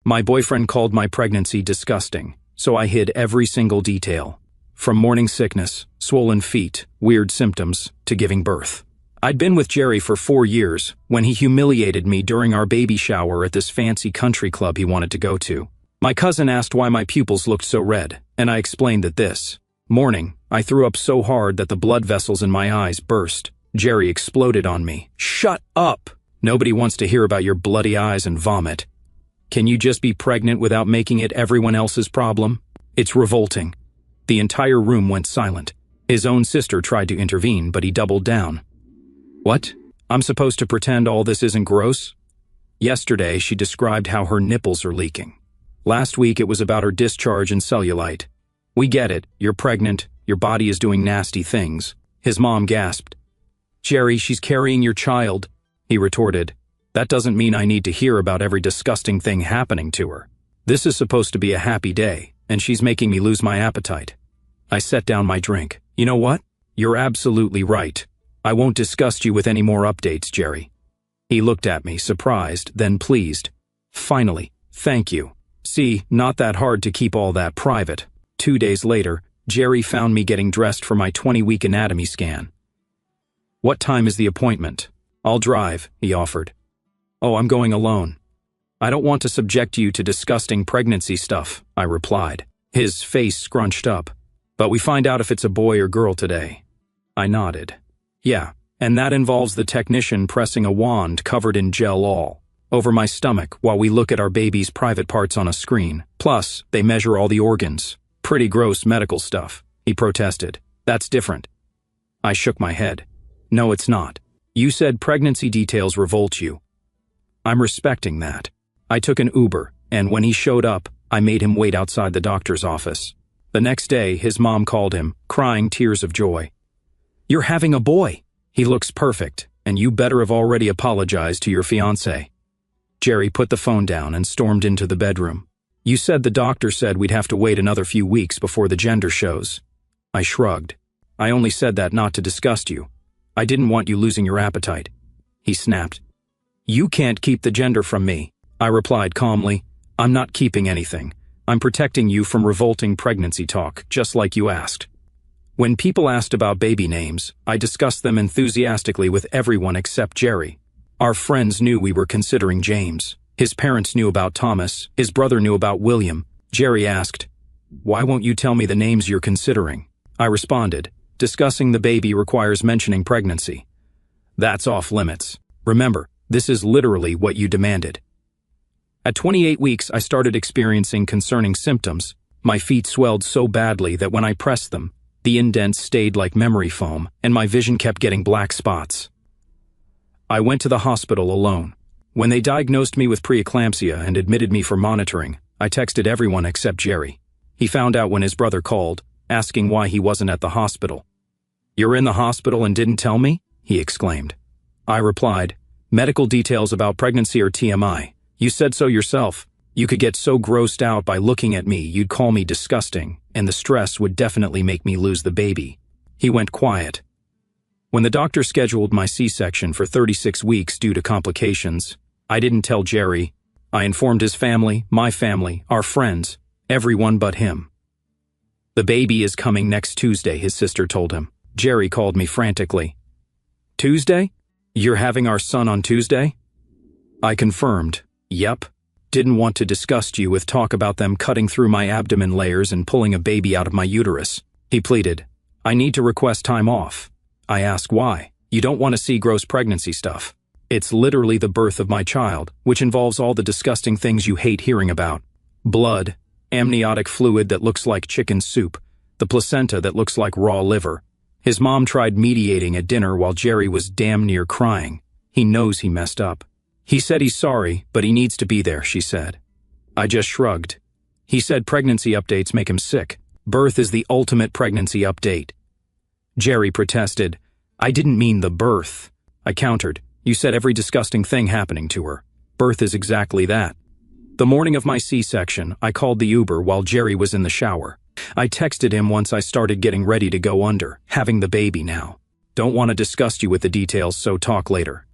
My boyfriend called my pregnancy disgusting, so I hid every single detail. From morning sickness, swollen feet, weird symptoms, to giving birth. I'd been with Jerry for 4 years when he humiliated me during our baby shower at this fancy country club he wanted to go to. My cousin asked why my pupils looked so red, and I explained that this morning, I threw up so hard that the blood vessels in my eyes burst. Jerry exploded on me. "Shut up! Nobody wants to hear about your bloody eyes and vomit. Can you just be pregnant without making it everyone else's problem? It's revolting." The entire room went silent. His own sister tried to intervene, but he doubled down. "What? I'm supposed to pretend all this isn't gross?" Yesterday, she described how her nipples are leaking. Last week, it was about her discharge and cellulite. "We get it. You're pregnant. Your body is doing nasty things." His mom gasped. "Jerry, she's carrying your child," he retorted. "That doesn't mean I need to hear about every disgusting thing happening to her. This is supposed to be a happy day, and she's making me lose my appetite." I set down my drink. "You know what? You're absolutely right. I won't disgust you with any more updates, Jerry." He looked at me, surprised, then pleased. "Finally, thank you. See, not that hard to keep all that private." 2 days later, Jerry found me getting dressed for my 20-week anatomy scan. "What time is the appointment?" "I'll drive," he offered. "Oh, I'm going alone." "I don't want to subject you to disgusting pregnancy stuff," I replied. His face scrunched up. "But we find out if it's a boy or girl today." I nodded. "Yeah, and that involves the technician pressing a wand covered in gel all over my stomach while we look at our baby's private parts on a screen. Plus, they measure all the organs. Pretty gross medical stuff," he protested. "That's different." I shook my head. "No, it's not. You said pregnancy details revolt you. I'm respecting that." I took an Uber, and when he showed up, I made him wait outside the doctor's office. The next day, his mom called him, crying tears of joy. "You're having a boy. He looks perfect, and you better have already apologized to your fiancé." Jerry put the phone down and stormed into the bedroom. "You said the doctor said we'd have to wait another few weeks before the gender shows." I shrugged. "I only said that not to disgust you. I didn't want you losing your appetite." He snapped. "You can't keep the gender from me," I replied calmly. "I'm not keeping anything. I'm protecting you from revolting pregnancy talk, just like you asked." When people asked about baby names, I discussed them enthusiastically with everyone except Jerry. Our friends knew we were considering James. His parents knew about Thomas. His brother knew about William. Jerry asked, "Why won't you tell me the names you're considering?" I responded, "Discussing the baby requires mentioning pregnancy." "That's off limits. Remember, this is literally what you demanded." At 28 weeks, I started experiencing concerning symptoms. My feet swelled so badly that when I pressed them, the indents stayed like memory foam, and my vision kept getting black spots. I went to the hospital alone. When they diagnosed me with preeclampsia and admitted me for monitoring, I texted everyone except Jerry. He found out when his brother called, asking why he wasn't at the hospital. "You're in the hospital and didn't tell me?" he exclaimed. I replied, "Medical details about pregnancy are TMI. You said so yourself. You could get so grossed out by looking at me you'd call me disgusting, and the stress would definitely make me lose the baby." He went quiet. When the doctor scheduled my C-section for 36 weeks due to complications, I didn't tell Jerry. I informed his family, my family, our friends, everyone but him. "The baby is coming next Tuesday," his sister told him. Jerry called me frantically. "Tuesday? You're having our son on Tuesday?" I confirmed, "Yep. Didn't want to disgust you with talk about them cutting through my abdomen layers and pulling a baby out of my uterus." He pleaded, "I need to request time off." I asked why. "You don't want to see gross pregnancy stuff. It's literally the birth of my child, which involves all the disgusting things you hate hearing about. Blood, amniotic fluid that looks like chicken soup, the placenta that looks like raw liver." His mom tried mediating at dinner while Jerry was damn near crying. He knows he messed up. "He said he's sorry, but he needs to be there," she said. I just shrugged. He said pregnancy updates make him sick. Birth is the ultimate pregnancy update. Jerry protested. "I didn't mean the birth." I countered. "You said every disgusting thing happening to her. Birth is exactly that." The morning of my C-section, I called the Uber while Jerry was in the shower. I texted him once I started getting ready to go under, having the baby now. "Don't want to disgust you with the details, so talk later."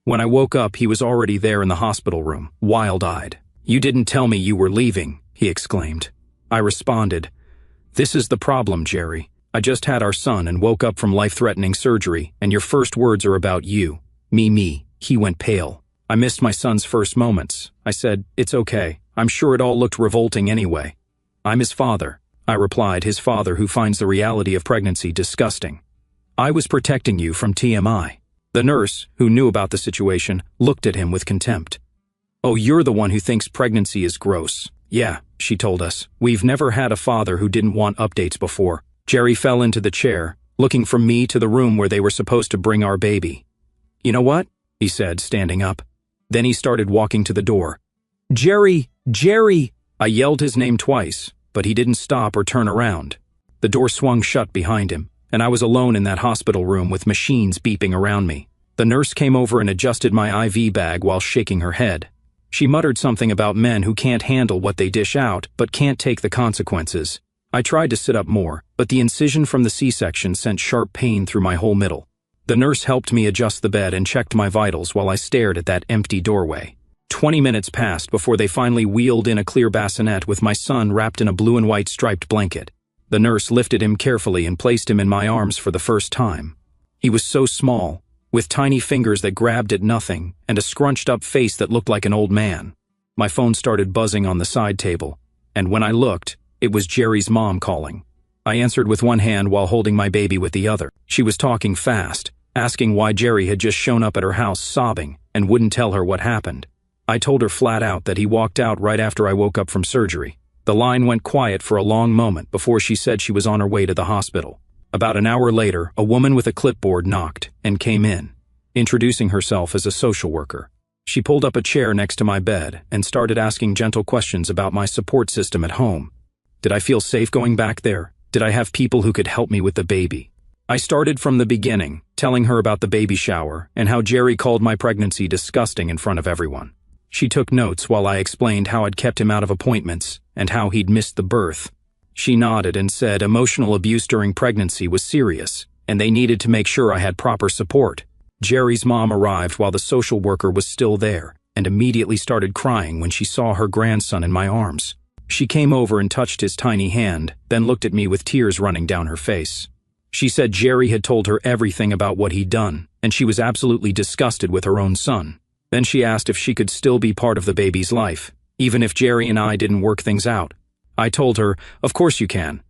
When I woke up, he was already there in the hospital room, wild-eyed. "You didn't tell me you were leaving," he exclaimed. I responded, "This is the problem, Jerry. I just had our son and woke up from life-threatening surgery, and your first words are about you. Me. He went pale. I missed my son's first moments. I said, "It's okay. I'm sure it all looked revolting anyway." "I'm his father," I replied, his father who finds the reality of pregnancy disgusting. "I was protecting you from TMI. The nurse, who knew about the situation, looked at him with contempt. "Oh, you're the one who thinks pregnancy is gross." "Yeah," she told us. "We've never had a father who didn't want updates before." Jerry fell into the chair, looking from me to the room where they were supposed to bring our baby. "You know what?" he said, standing up. Then he started walking to the door. "Jerry! Jerry!" I yelled his name twice, but he didn't stop or turn around. The door swung shut behind him, and I was alone in that hospital room with machines beeping around me. The nurse came over and adjusted my IV bag while shaking her head. She muttered something about men who can't handle what they dish out but can't take the consequences. I tried to sit up more, but the incision from the C-section sent sharp pain through my whole middle. The nurse helped me adjust the bed and checked my vitals while I stared at that empty doorway. 20 minutes passed before they finally wheeled in a clear bassinet with my son wrapped in a blue and white striped blanket. The nurse lifted him carefully and placed him in my arms for the first time. He was so small, with tiny fingers that grabbed at nothing and a scrunched-up face that looked like an old man. My phone started buzzing on the side table, and when I looked, it was Jerry's mom calling. I answered with one hand while holding my baby with the other. She was talking fast, asking why Jerry had just shown up at her house sobbing and wouldn't tell her what happened. I told her flat out that he walked out right after I woke up from surgery. The line went quiet for a long moment before she said she was on her way to the hospital. About an hour later, a woman with a clipboard knocked and came in, introducing herself as a social worker. She pulled up a chair next to my bed and started asking gentle questions about my support system at home. Did I feel safe going back there? Did I have people who could help me with the baby? I started from the beginning, telling her about the baby shower and how Jerry called my pregnancy disgusting in front of everyone. She took notes while I explained how I'd kept him out of appointments and how he'd missed the birth. She nodded and said emotional abuse during pregnancy was serious, and they needed to make sure I had proper support. Jerry's mom arrived while the social worker was still there and immediately started crying when she saw her grandson in my arms. She came over and touched his tiny hand, then looked at me with tears running down her face. She said Jerry had told her everything about what he'd done, and she was absolutely disgusted with her own son. Then she asked if she could still be part of the baby's life, even if Jerry and I didn't work things out. I told her, "Of course you can,"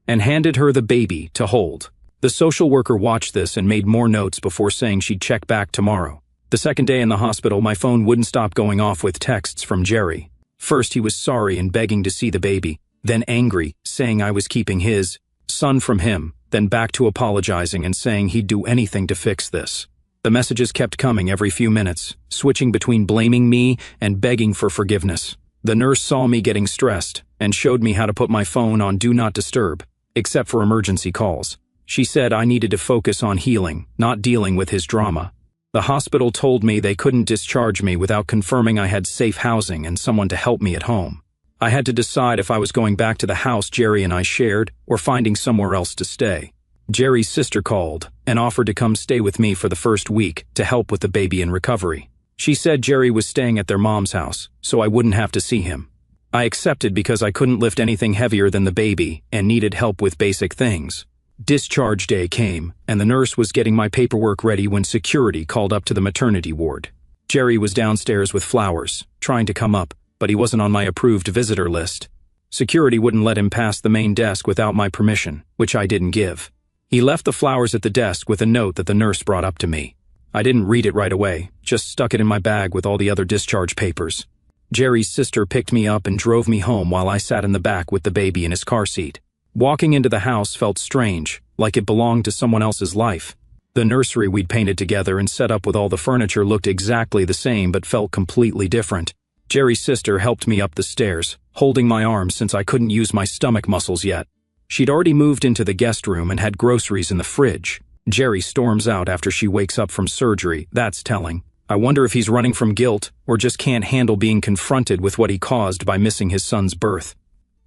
and handed her the baby to hold. The social worker watched this and made more notes before saying she'd check back tomorrow. The second day in the hospital, my phone wouldn't stop going off with texts from Jerry. First he was sorry and begging to see the baby, then angry, saying I was keeping his son from him, then back to apologizing and saying he'd do anything to fix this. The messages kept coming every few minutes, switching between blaming me and begging for forgiveness. The nurse saw me getting stressed and showed me how to put my phone on Do Not Disturb, except for emergency calls. She said I needed to focus on healing, not dealing with his drama. The hospital told me they couldn't discharge me without confirming I had safe housing and someone to help me at home. I had to decide if I was going back to the house Jerry and I shared or finding somewhere else to stay. Jerry's sister called and offered to come stay with me for the first week to help with the baby in recovery. She said Jerry was staying at their mom's house, so I wouldn't have to see him. I accepted because I couldn't lift anything heavier than the baby and needed help with basic things. Discharge day came, and the nurse was getting my paperwork ready when security called up to the maternity ward. Jerry was downstairs with flowers, trying to come up, but he wasn't on my approved visitor list. Security wouldn't let him past the main desk without my permission, which I didn't give. He left the flowers at the desk with a note that the nurse brought up to me. I didn't read it right away, just stuck it in my bag with all the other discharge papers. Jerry's sister picked me up and drove me home while I sat in the back with the baby in his car seat. Walking into the house felt strange, like it belonged to someone else's life. The nursery we'd painted together and set up with all the furniture looked exactly the same but felt completely different. Jerry's sister helped me up the stairs, holding my arm since I couldn't use my stomach muscles yet. She'd already moved into the guest room and had groceries in the fridge. Jerry storms out after she wakes up from surgery. That's telling. I wonder if he's running from guilt or just can't handle being confronted with what he caused by missing his son's birth.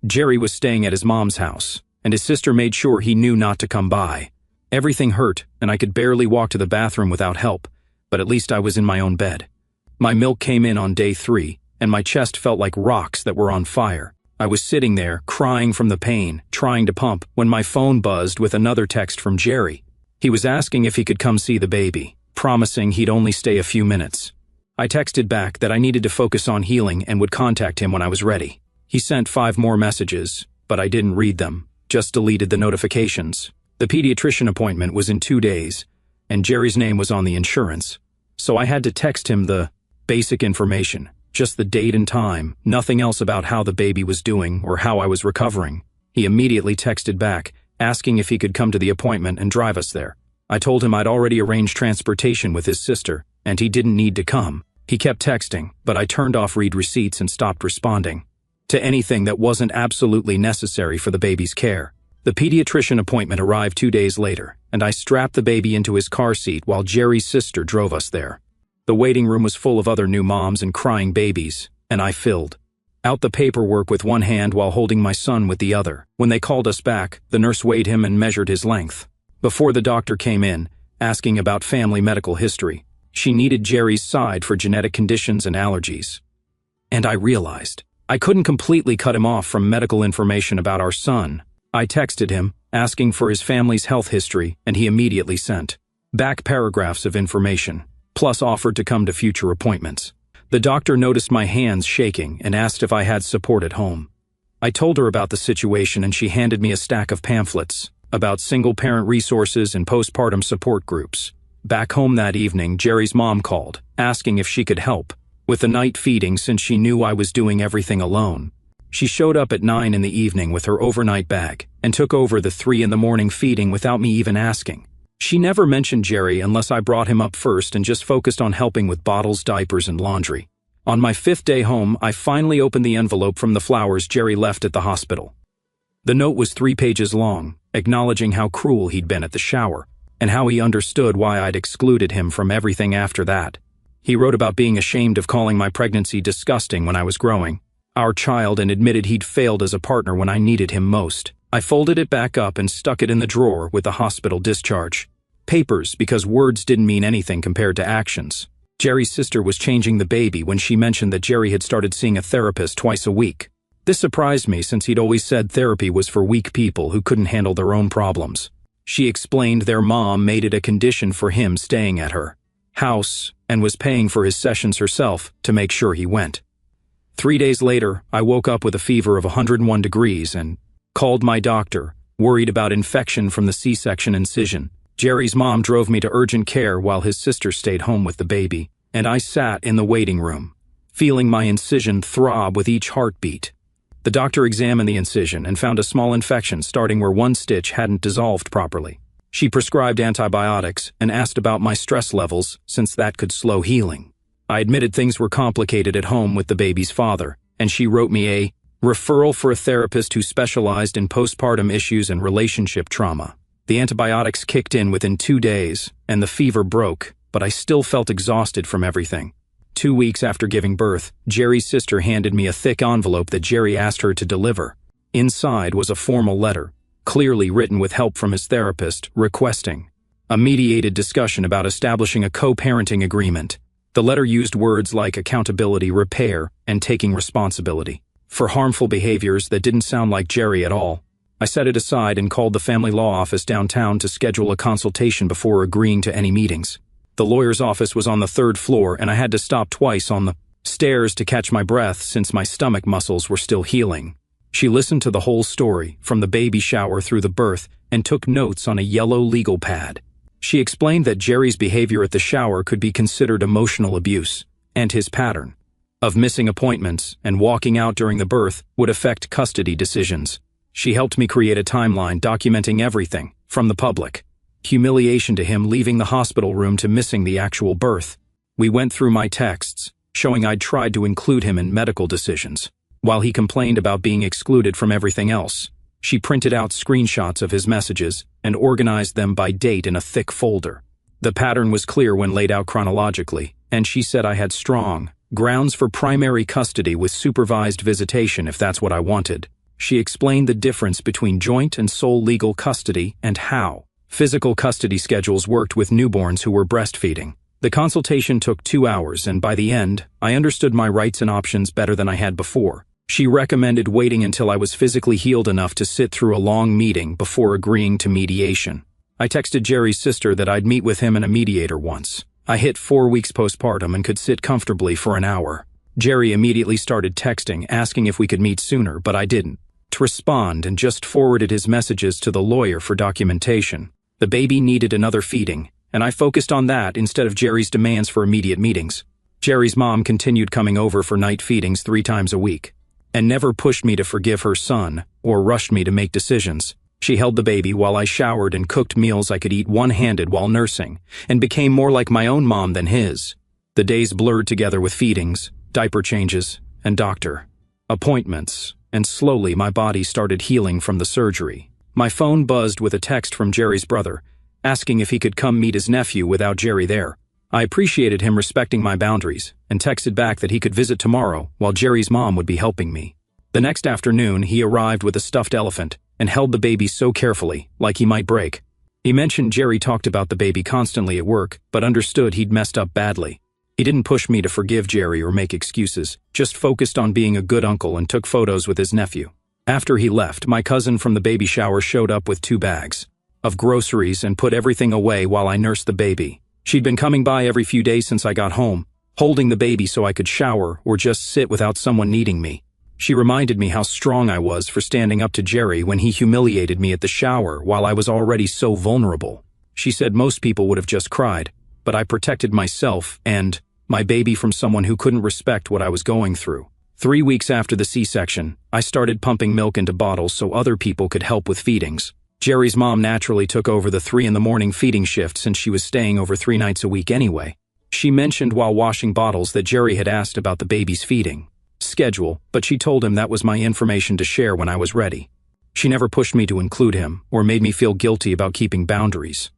Jerry was staying at his mom's house, and his sister made sure he knew not to come by. Everything hurt, and I could barely walk to the bathroom without help, but at least I was in my own bed. My milk came in on day 3, and my chest felt like rocks that were on fire. I was sitting there, crying from the pain, trying to pump, when my phone buzzed with another text from Jerry. He was asking if he could come see the baby, promising he'd only stay a few minutes. I texted back that I needed to focus on healing and would contact him when I was ready. He sent 5 more messages, but I didn't read them, just deleted the notifications. The pediatrician appointment was in 2 days, and Jerry's name was on the insurance, so I had to text him the basic information, just the date and time, nothing else about how the baby was doing or how I was recovering. He immediately texted back, asking if he could come to the appointment and drive us there. I told him I'd already arranged transportation with his sister, and he didn't need to come. He kept texting, but I turned off read receipts and stopped responding to anything that wasn't absolutely necessary for the baby's care. The pediatrician appointment arrived 2 days later, and I strapped the baby into his car seat while Jerry's sister drove us there. The waiting room was full of other new moms and crying babies, and I filled out the paperwork with one hand while holding my son with the other. When they called us back, the nurse weighed him and measured his length. Before the doctor came in, asking about family medical history, she needed Jerry's side for genetic conditions and allergies. And I realized I couldn't completely cut him off from medical information about our son. I texted him, asking for his family's health history, and he immediately sent back paragraphs of information, plus offered to come to future appointments. The doctor noticed my hands shaking and asked if I had support at home. I told her about the situation, and she handed me a stack of pamphlets about single-parent resources and postpartum support groups. Back home that evening, Jerry's mom called, asking if she could help with the night feeding since she knew I was doing everything alone. She showed up at 9 in the evening with her overnight bag and took over the 3 in the morning feeding without me even asking. She never mentioned Jerry unless I brought him up first and just focused on helping with bottles, diapers, and laundry. On my 5th day home, I finally opened the envelope from the flowers Jerry left at the hospital. The note was 3 pages long, acknowledging how cruel he'd been at the shower, and how he understood why I'd excluded him from everything after that. He wrote about being ashamed of calling my pregnancy disgusting when I was growing our child, and admitted he'd failed as a partner when I needed him most. I folded it back up and stuck it in the drawer with the hospital discharge papers because words didn't mean anything compared to actions. Jerry's sister was changing the baby when she mentioned that Jerry had started seeing a therapist twice a week. This surprised me since he'd always said therapy was for weak people who couldn't handle their own problems. She explained their mom made it a condition for him staying at her house and was paying for his sessions herself to make sure he went. 3 days later, I woke up with a fever of 101 degrees and called my doctor, worried about infection from the C-section incision. Jerry's mom drove me to urgent care while his sister stayed home with the baby, and I sat in the waiting room, feeling my incision throb with each heartbeat. The doctor examined the incision and found a small infection starting where one stitch hadn't dissolved properly. She prescribed antibiotics and asked about my stress levels since that could slow healing. I admitted things were complicated at home with the baby's father, and she wrote me a referral for a therapist who specialized in postpartum issues and relationship trauma. The antibiotics kicked in within 2 days, and the fever broke, but I still felt exhausted from everything. 2 weeks after giving birth, Jerry's sister handed me a thick envelope that Jerry asked her to deliver. Inside was a formal letter, clearly written with help from his therapist, requesting a mediated discussion about establishing a co-parenting agreement. The letter used words like accountability, repair, and taking responsibility for harmful behaviors that didn't sound like Jerry at all. I set it aside and called the family law office downtown to schedule a consultation before agreeing to any meetings. The lawyer's office was on the 3rd floor, and I had to stop twice on the stairs to catch my breath since my stomach muscles were still healing. She listened to the whole story, from the baby shower through the birth, and took notes on a yellow legal pad. She explained that Jerry's behavior at the shower could be considered emotional abuse, and his pattern of missing appointments and walking out during the birth would affect custody decisions. She helped me create a timeline documenting everything, from the public humiliation to him leaving the hospital room to missing the actual birth. We went through my texts, showing I'd tried to include him in medical decisions, while he complained about being excluded from everything else. She printed out screenshots of his messages and organized them by date in a thick folder. The pattern was clear when laid out chronologically, and she said I had strong grounds for primary custody with supervised visitation if that's what I wanted. She explained the difference between joint and sole legal custody and how physical custody schedules worked with newborns who were breastfeeding. The consultation took 2 hours, and by the end, I understood my rights and options better than I had before. She recommended waiting until I was physically healed enough to sit through a long meeting before agreeing to mediation. I texted Jerry's sister that I'd meet with him and a mediator once. I hit 4 weeks postpartum and could sit comfortably for an hour. Jerry immediately started texting, asking if we could meet sooner, but I didn't respond and just forwarded his messages to the lawyer for documentation. The baby needed another feeding, and I focused on that instead of Jerry's demands for immediate meetings. Jerry's mom continued coming over for night feedings 3 times a week, and never pushed me to forgive her son or rushed me to make decisions. She held the baby while I showered and cooked meals I could eat one-handed while nursing, and became more like my own mom than his. The days blurred together with feedings, diaper changes, and doctor appointments, and slowly my body started healing from the surgery. My phone buzzed with a text from Jerry's brother, asking if he could come meet his nephew without Jerry there. I appreciated him respecting my boundaries, and texted back that he could visit tomorrow while Jerry's mom would be helping me. The next afternoon, he arrived with a stuffed elephant and held the baby so carefully, like he might break. He mentioned Jerry talked about the baby constantly at work, but understood he'd messed up badly. He didn't push me to forgive Jerry or make excuses, just focused on being a good uncle and took photos with his nephew. After he left, my cousin from the baby shower showed up with 2 bags of groceries and put everything away while I nursed the baby. She'd been coming by every few days since I got home, holding the baby so I could shower or just sit without someone needing me. She reminded me how strong I was for standing up to Jerry when he humiliated me at the shower while I was already so vulnerable. She said most people would have just cried, but I protected myself and my baby from someone who couldn't respect what I was going through. 3 weeks after the C-section, I started pumping milk into bottles so other people could help with feedings. Jerry's mom naturally took over the 3 in the morning feeding shift since she was staying over 3 nights a week anyway. She mentioned while washing bottles that Jerry had asked about the baby's feeding schedule, but she told him that was my information to share when I was ready. She never pushed me to include him or made me feel guilty about keeping boundaries.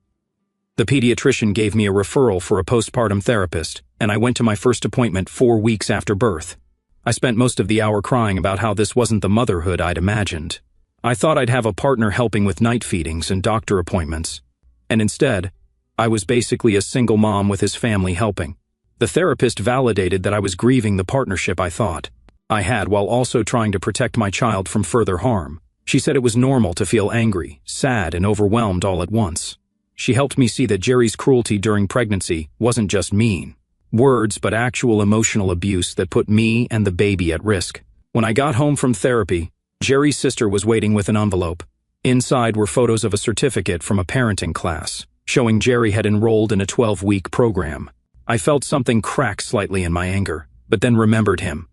The pediatrician gave me a referral for a postpartum therapist, and I went to my first appointment 4 weeks after birth. I spent most of the hour crying about how this wasn't the motherhood I'd imagined. I thought I'd have a partner helping with night feedings and doctor appointments, and instead, I was basically a single mom with his family helping. The therapist validated that I was grieving the partnership I thought I had while also trying to protect my child from further harm. She said it was normal to feel angry, sad, and overwhelmed all at once. She helped me see that Jerry's cruelty during pregnancy wasn't just mean words but actual emotional abuse that put me and the baby at risk. When I got home from therapy, Jerry's sister was waiting with an envelope. Inside were photos of a certificate from a parenting class, showing Jerry had enrolled in a 12-week program. I felt something crack slightly in my anger, but then remembered him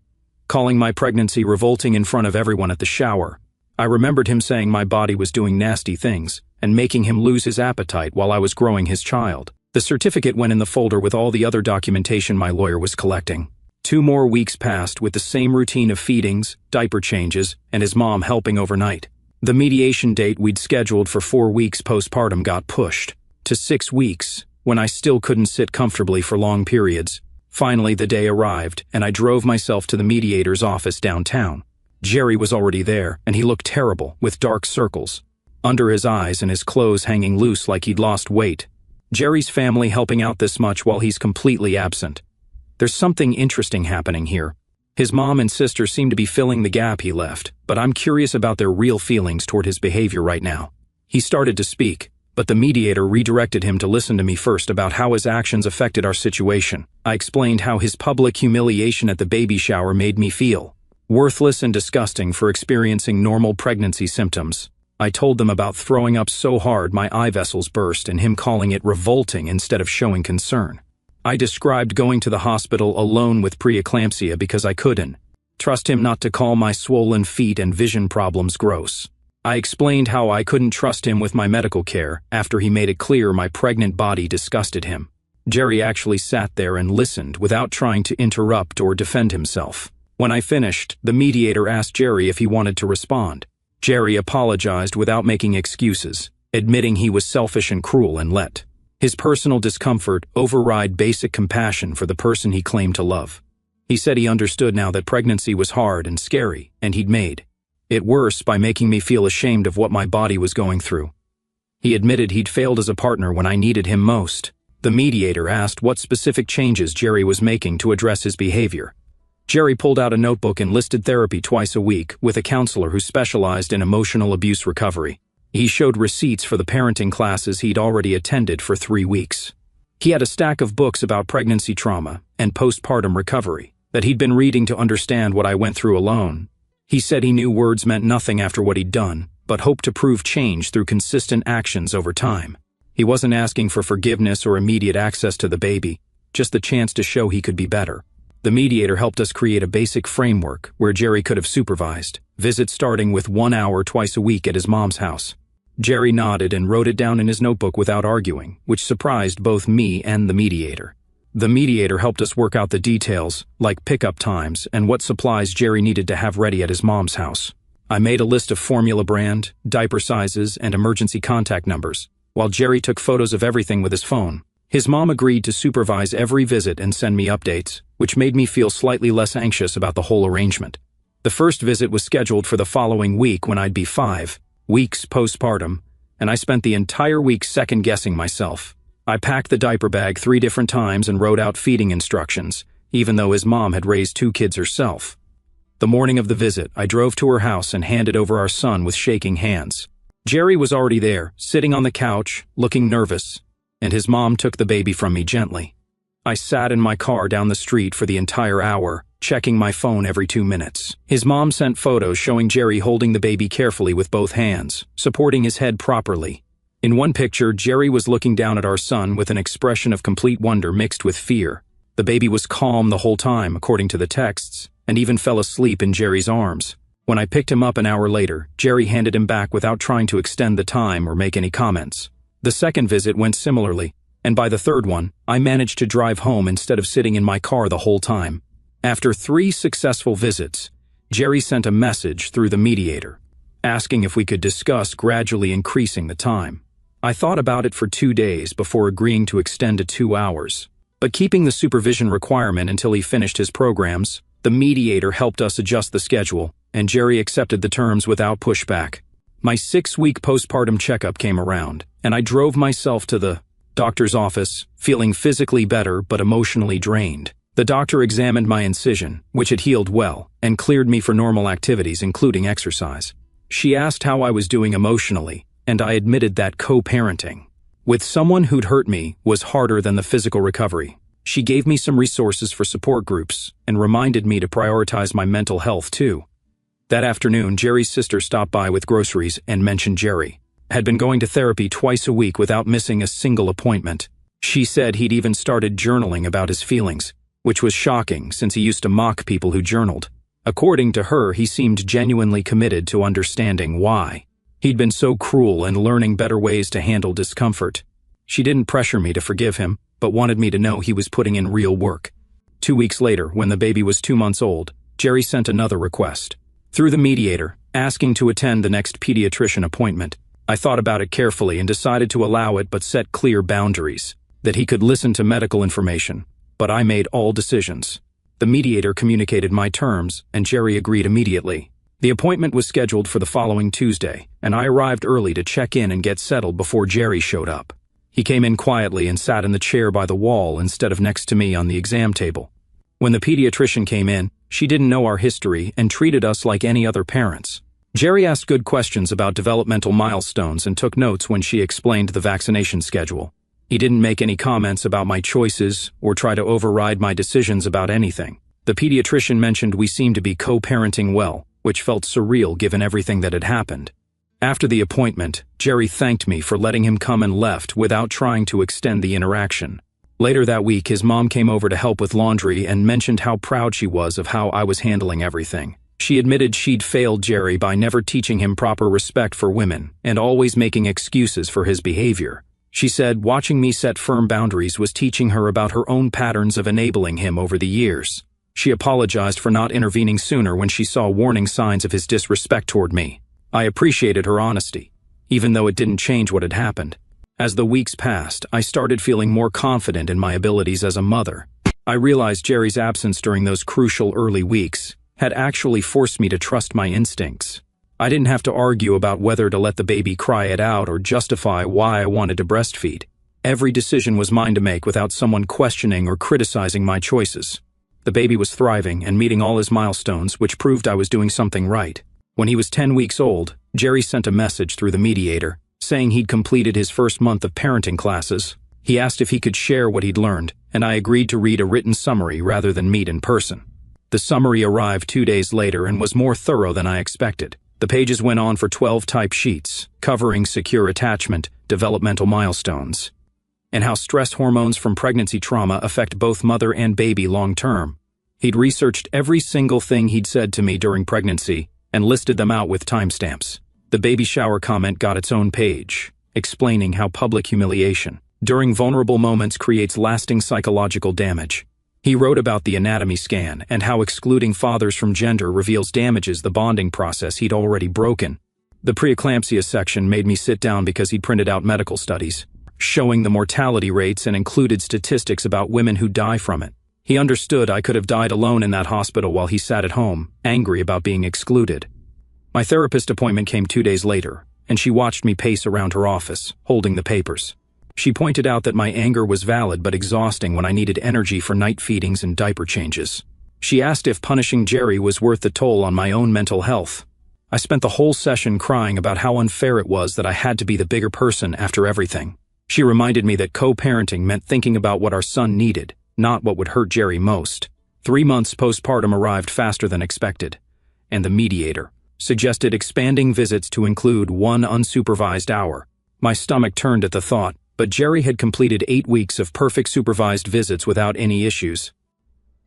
calling my pregnancy revolting in front of everyone at the shower. I remembered him saying my body was doing nasty things and making him lose his appetite while I was growing his child. The certificate went in the folder with all the other documentation my lawyer was collecting. 2 more weeks passed with the same routine of feedings, diaper changes, and his mom helping overnight. The mediation date we'd scheduled for 4 weeks postpartum got pushed to 6 weeks, when I still couldn't sit comfortably for long periods. Finally, the day arrived, and I drove myself to the mediator's office downtown. Jerry was already there, and he looked terrible, with dark circles under his eyes and his clothes hanging loose like he'd lost weight. Jerry's family helping out this much while he's completely absent. There's something interesting happening here. His mom and sister seem to be filling the gap he left, but I'm curious about their real feelings toward his behavior right now. He started to speak, but the mediator redirected him to listen to me first about how his actions affected our situation. I explained how his public humiliation at the baby shower made me feel worthless and disgusting for experiencing normal pregnancy symptoms. I told them about throwing up so hard my eye vessels burst and him calling it revolting instead of showing concern. I described going to the hospital alone with preeclampsia because I couldn't trust him not to call my swollen feet and vision problems gross. I explained how I couldn't trust him with my medical care after he made it clear my pregnant body disgusted him. Jerry actually sat there and listened without trying to interrupt or defend himself. When I finished, the mediator asked Jerry if he wanted to respond. Jerry apologized without making excuses, admitting he was selfish and cruel and let his personal discomfort override basic compassion for the person he claimed to love. He said he understood now that pregnancy was hard and scary, and he'd made it worse by making me feel ashamed of what my body was going through. He admitted he'd failed as a partner when I needed him most. The mediator asked what specific changes Jerry was making to address his behavior. Jerry pulled out a notebook and listed therapy twice a week with a counselor who specialized in emotional abuse recovery. He showed receipts for the parenting classes he'd already attended for 3 weeks. He had a stack of books about pregnancy trauma and postpartum recovery that he'd been reading to understand what I went through alone. He said he knew words meant nothing after what he'd done, but hoped to prove change through consistent actions over time. He wasn't asking for forgiveness or immediate access to the baby, just the chance to show he could be better. The mediator helped us create a basic framework where Jerry could have supervised, visits starting with 1 hour twice a week at his mom's house. Jerry nodded and wrote it down in his notebook without arguing, which surprised both me and the mediator. The mediator helped us work out the details, like pickup times and what supplies Jerry needed to have ready at his mom's house. I made a list of formula brand, diaper sizes, and emergency contact numbers, while Jerry took photos of everything with his phone. His mom agreed to supervise every visit and send me updates, which made me feel slightly less anxious about the whole arrangement. The first visit was scheduled for the following week when I'd be 5 weeks postpartum, and I spent the entire week second-guessing myself. I packed the diaper bag 3 different times and wrote out feeding instructions, even though his mom had raised 2 kids herself. The morning of the visit, I drove to her house and handed over our son with shaking hands. Jerry was already there, sitting on the couch, looking nervous, and his mom took the baby from me gently. I sat in my car down the street for the entire hour, checking my phone every 2 minutes. His mom sent photos showing Jerry holding the baby carefully with both hands, supporting his head properly. In one picture, Jerry was looking down at our son with an expression of complete wonder mixed with fear. The baby was calm the whole time, according to the texts, and even fell asleep in Jerry's arms. When I picked him up an hour later, Jerry handed him back without trying to extend the time or make any comments. The second visit went similarly, and by the third one, I managed to drive home instead of sitting in my car the whole time. After 3 successful visits, Jerry sent a message through the mediator, asking if we could discuss gradually increasing the time. I thought about it for 2 days before agreeing to extend to 2 hours. But keeping the supervision requirement until he finished his programs, the mediator helped us adjust the schedule, and Jerry accepted the terms without pushback. My 6-week postpartum checkup came around, and I drove myself to the doctor's office, feeling physically better but emotionally drained. The doctor examined my incision, which had healed well, and cleared me for normal activities, including exercise. She asked how I was doing emotionally, and I admitted that co-parenting with someone who'd hurt me was harder than the physical recovery. She gave me some resources for support groups and reminded me to prioritize my mental health too. That afternoon, Jerry's sister stopped by with groceries and mentioned Jerry had been going to therapy twice a week without missing a single appointment. She said he'd even started journaling about his feelings, which was shocking since he used to mock people who journaled. According to her, he seemed genuinely committed to understanding why he'd been so cruel and learning better ways to handle discomfort. She didn't pressure me to forgive him, but wanted me to know he was putting in real work. 2 weeks later, when the baby was 2 months old, Jerry sent another request through the mediator, asking to attend the next pediatrician appointment. I thought about it carefully and decided to allow it, but set clear boundaries, that he could listen to medical information, but I made all decisions. The mediator communicated my terms, and Jerry agreed immediately. The appointment was scheduled for the following Tuesday, and I arrived early to check in and get settled before Jerry showed up. He came in quietly and sat in the chair by the wall instead of next to me on the exam table. When the pediatrician came in, she didn't know our history and treated us like any other parents. Jerry asked good questions about developmental milestones and took notes when she explained the vaccination schedule. He didn't make any comments about my choices or try to override my decisions about anything. The pediatrician mentioned we seemed to be co-parenting well, which felt surreal given everything that had happened. After the appointment, Jerry thanked me for letting him come and left without trying to extend the interaction. Later that week, his mom came over to help with laundry and mentioned how proud she was of how I was handling everything. She admitted she'd failed Jerry by never teaching him proper respect for women and always making excuses for his behavior. She said watching me set firm boundaries was teaching her about her own patterns of enabling him over the years. She apologized for not intervening sooner when she saw warning signs of his disrespect toward me. I appreciated her honesty, even though it didn't change what had happened. As the weeks passed, I started feeling more confident in my abilities as a mother. I realized Jerry's absence during those crucial early weeks had actually forced me to trust my instincts. I didn't have to argue about whether to let the baby cry it out or justify why I wanted to breastfeed. Every decision was mine to make without someone questioning or criticizing my choices. The baby was thriving and meeting all his milestones, which proved I was doing something right. When he was 10 weeks old, Jerry sent a message through the mediator, saying he'd completed his first month of parenting classes. He asked if he could share what he'd learned, and I agreed to read a written summary rather than meet in person. The summary arrived 2 days later and was more thorough than I expected. The pages went on for 12 type sheets, covering secure attachment, developmental milestones, and how stress hormones from pregnancy trauma affect both mother and baby long-term. He'd researched every single thing he'd said to me during pregnancy and listed them out with timestamps. The baby shower comment got its own page, explaining how public humiliation during vulnerable moments creates lasting psychological damage. He wrote about the anatomy scan and how excluding fathers from gender reveals damages the bonding process he'd already broken. The preeclampsia section made me sit down because he'd printed out medical studies, showing the mortality rates and included statistics about women who die from it. He understood I could have died alone in that hospital while he sat at home, angry about being excluded. My therapist appointment came 2 days later, and she watched me pace around her office, holding the papers. She pointed out that my anger was valid but exhausting when I needed energy for night feedings and diaper changes. She asked if punishing Jerry was worth the toll on my own mental health. I spent the whole session crying about how unfair it was that I had to be the bigger person after everything. She reminded me that co-parenting meant thinking about what our son needed, not what would hurt Jerry most. 3 months postpartum arrived faster than expected, and the mediator suggested expanding visits to include 1 unsupervised hour. My stomach turned at the thought, but Jerry had completed 8 weeks of perfect supervised visits without any issues.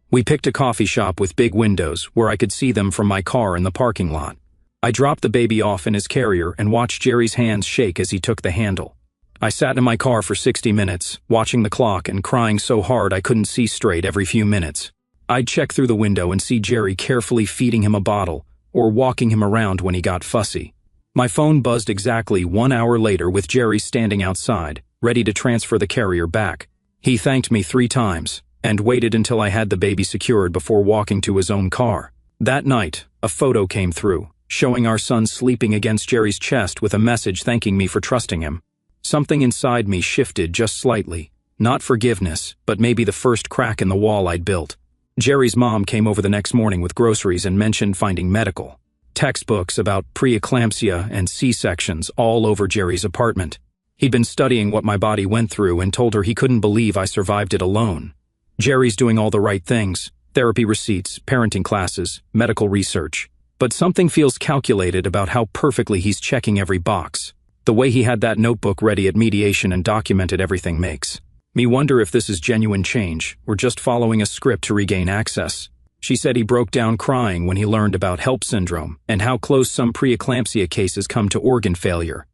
We picked a coffee shop with big windows where I could see them from my car in the parking lot. I dropped the baby off in his carrier and watched Jerry's hands shake as he took the handle. I sat in my car for 60 minutes, watching the clock and crying so hard I couldn't see straight every few minutes. I'd check through the window and see Jerry carefully feeding him a bottle or walking him around when he got fussy. My phone buzzed exactly 1 hour later with Jerry standing outside, ready to transfer the carrier back. He thanked me 3 times and waited until I had the baby secured before walking to his own car. That night, a photo came through, showing our son sleeping against Jerry's chest with a message thanking me for trusting him. Something inside me shifted just slightly. Not forgiveness, but maybe the first crack in the wall I'd built. Jerry's mom came over the next morning with groceries and mentioned finding medical textbooks about preeclampsia and C-sections all over Jerry's apartment. He'd been studying what my body went through and told her he couldn't believe I survived it alone. Jerry's doing all the right things: therapy receipts, parenting classes, medical research. But something feels calculated about how perfectly he's checking every box. The way he had that notebook ready at mediation and documented everything makes me wonder if this is genuine change or just following a script to regain access. She said he broke down crying when he learned about HELP syndrome and how close some preeclampsia cases come to organ failure.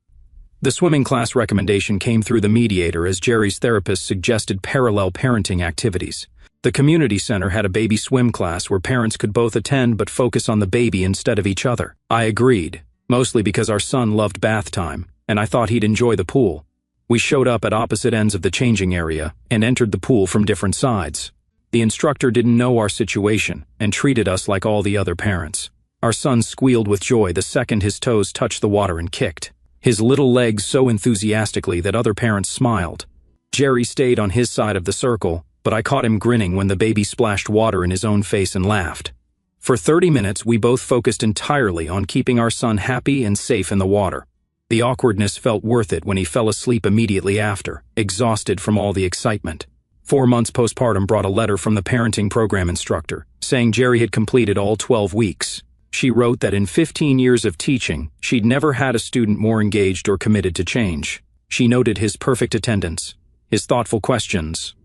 The swimming class recommendation came through the mediator as Jerry's therapist suggested parallel parenting activities. The community center had a baby swim class where parents could both attend but focus on the baby instead of each other. I agreed, mostly because our son loved bath time, and I thought he'd enjoy the pool. We showed up at opposite ends of the changing area and entered the pool from different sides. The instructor didn't know our situation and treated us like all the other parents. Our son squealed with joy the second his toes touched the water and kicked his little legs so enthusiastically that other parents smiled. Jerry stayed on his side of the circle, but I caught him grinning when the baby splashed water in his own face and laughed. For 30 minutes, we both focused entirely on keeping our son happy and safe in the water. The awkwardness felt worth it when he fell asleep immediately after, exhausted from all the excitement. 4 months postpartum brought a letter from the parenting program instructor, saying Jerry had completed all 12 weeks. She wrote that in 15 years of teaching, she'd never had a student more engaged or committed to change. She noted his perfect attendance, his thoughtful questions,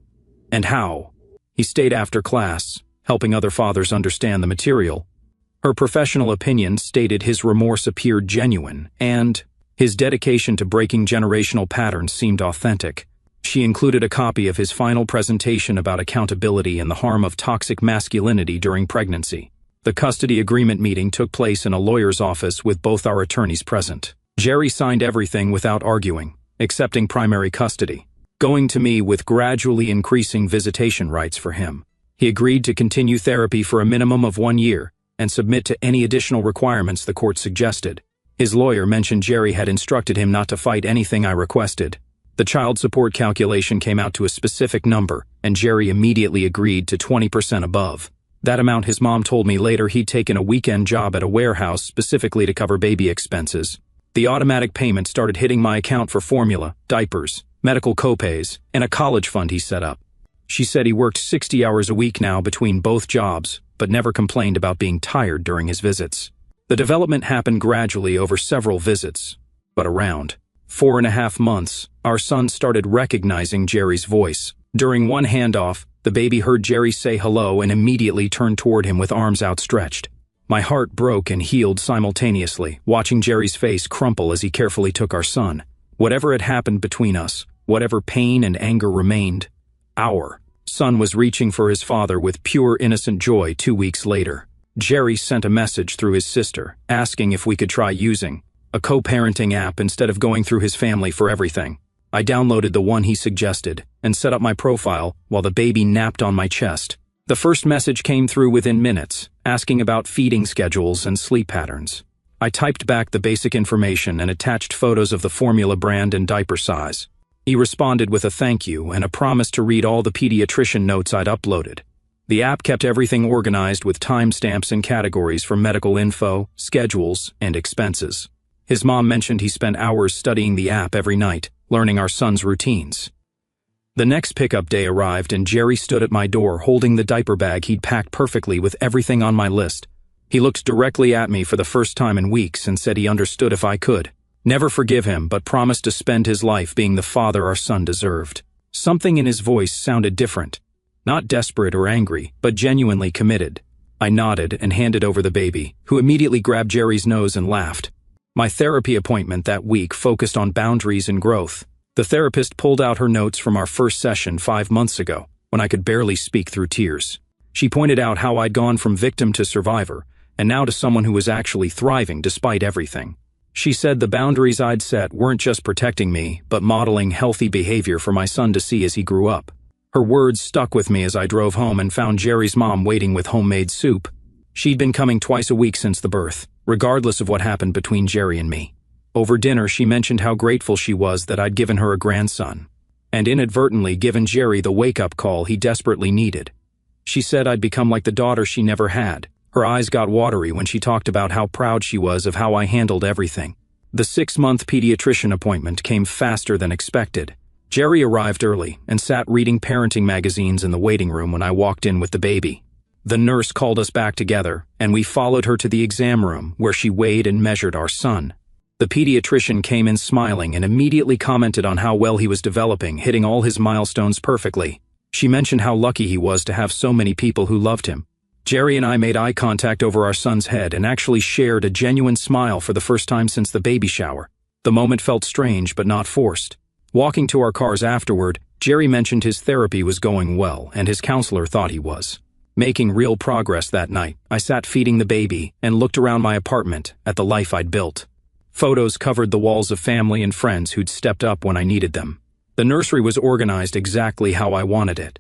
and how he stayed after class, helping other fathers understand the material. Her professional opinion stated his remorse appeared genuine, and his dedication to breaking generational patterns seemed authentic. She included a copy of his final presentation about accountability and the harm of toxic masculinity during pregnancy. The custody agreement meeting took place in a lawyer's office with both our attorneys present. Jerry signed everything without arguing, accepting primary custody, going to me with gradually increasing visitation rights for him. He agreed to continue therapy for a minimum of 1 year and submit to any additional requirements the court suggested. His lawyer mentioned Jerry had instructed him not to fight anything I requested. The child support calculation came out to a specific number, and Jerry immediately agreed to 20% above. That amount his mom told me later he'd taken a weekend job at a warehouse specifically to cover baby expenses. The automatic payment started hitting my account for formula, diapers, medical copays, and a college fund he set up. She said he worked 60 hours a week now between both jobs, but never complained about being tired during his visits. The development happened gradually over several visits, but around 4.5 months, our son started recognizing Jerry's voice. During one handoff, the baby heard Jerry say hello and immediately turned toward him with arms outstretched. My heart broke and healed simultaneously, watching Jerry's face crumple as he carefully took our son. Whatever had happened between us, whatever pain and anger remained, our son was reaching for his father with pure innocent joy 2 weeks later. Jerry sent a message through his sister, asking if we could try using a co-parenting app instead of going through his family for everything. I downloaded the one he suggested and set up my profile while the baby napped on my chest. The first message came through within minutes, asking about feeding schedules and sleep patterns. I typed back the basic information and attached photos of the formula brand and diaper size. He responded with a thank you and a promise to read all the pediatrician notes I'd uploaded. The app kept everything organized with timestamps and categories for medical info, schedules, and expenses. His mom mentioned he spent hours studying the app every night, learning our son's routines. The next pickup day arrived and Jerry stood at my door holding the diaper bag he'd packed perfectly with everything on my list. He looked directly at me for the first time in weeks and said he understood if I could never forgive him, but promised to spend his life being the father our son deserved. Something in his voice sounded different. Not desperate or angry, but genuinely committed. I nodded and handed over the baby, who immediately grabbed Jerry's nose and laughed. My therapy appointment that week focused on boundaries and growth. The therapist pulled out her notes from our first session 5 months ago, when I could barely speak through tears. She pointed out how I'd gone from victim to survivor, and now to someone who was actually thriving despite everything. She said the boundaries I'd set weren't just protecting me, but modeling healthy behavior for my son to see as he grew up. Her words stuck with me as I drove home and found Jerry's mom waiting with homemade soup. She'd been coming twice a week since the birth, regardless of what happened between Jerry and me. Over dinner, she mentioned how grateful she was that I'd given her a grandson, and inadvertently given Jerry the wake-up call he desperately needed. She said I'd become like the daughter she never had. Her eyes got watery when she talked about how proud she was of how I handled everything. The 6-month pediatrician appointment came faster than expected. Jerry arrived early and sat reading parenting magazines in the waiting room when I walked in with the baby. The nurse called us back together, and we followed her to the exam room where she weighed and measured our son. The pediatrician came in smiling and immediately commented on how well he was developing, hitting all his milestones perfectly. She mentioned how lucky he was to have so many people who loved him. Jerry and I made eye contact over our son's head and actually shared a genuine smile for the first time since the baby shower. The moment felt strange but not forced. Walking to our cars afterward, Jerry mentioned his therapy was going well and his counselor thought he was making real progress that night. I sat feeding the baby and looked around my apartment at the life I'd built. Photos covered the walls of family and friends who'd stepped up when I needed them. The nursery was organized exactly how I wanted it.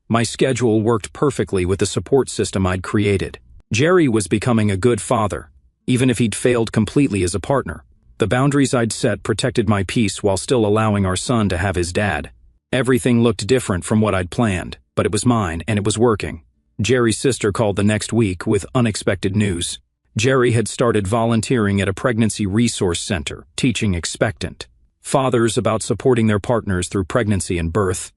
My schedule worked perfectly with the support system I'd created. Jerry was becoming a good father, even if he'd failed completely as a partner. The boundaries I'd set protected my peace while still allowing our son to have his dad. Everything looked different from what I'd planned, but it was mine and it was working. Jerry's sister called the next week with unexpected news. Jerry had started volunteering at a pregnancy resource center, teaching expectant fathers about supporting their partners through pregnancy and birth.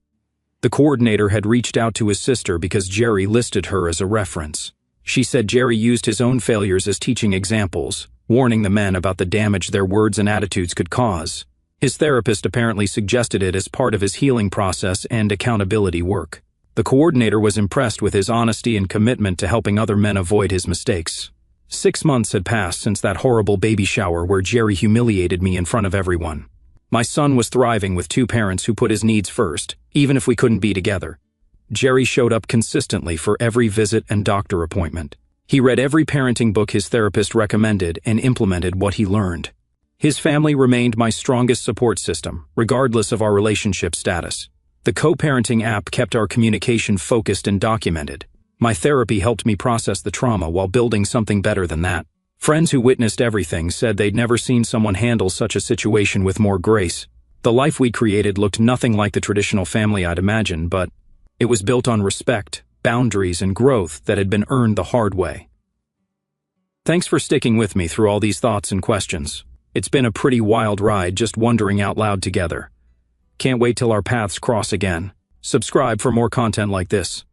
The coordinator had reached out to his sister because Jerry listed her as a reference. She said Jerry used his own failures as teaching examples, warning the men about the damage their words and attitudes could cause. His therapist apparently suggested it as part of his healing process and accountability work. The coordinator was impressed with his honesty and commitment to helping other men avoid his mistakes. 6 months had passed since that horrible baby shower where Jerry humiliated me in front of everyone. My son was thriving with 2 parents who put his needs first, even if we couldn't be together. Jerry showed up consistently for every visit and doctor appointment. He read every parenting book his therapist recommended and implemented what he learned. His family remained my strongest support system, regardless of our relationship status. The co-parenting app kept our communication focused and documented. My therapy helped me process the trauma while building something better than that. Friends who witnessed everything said they'd never seen someone handle such a situation with more grace. The life we created looked nothing like the traditional family I'd imagined, but it was built on respect, boundaries, and growth that had been earned the hard way. Thanks for sticking with me through all these thoughts and questions. It's been a pretty wild ride just wondering out loud together. Can't wait till our paths cross again. Subscribe for more content like this.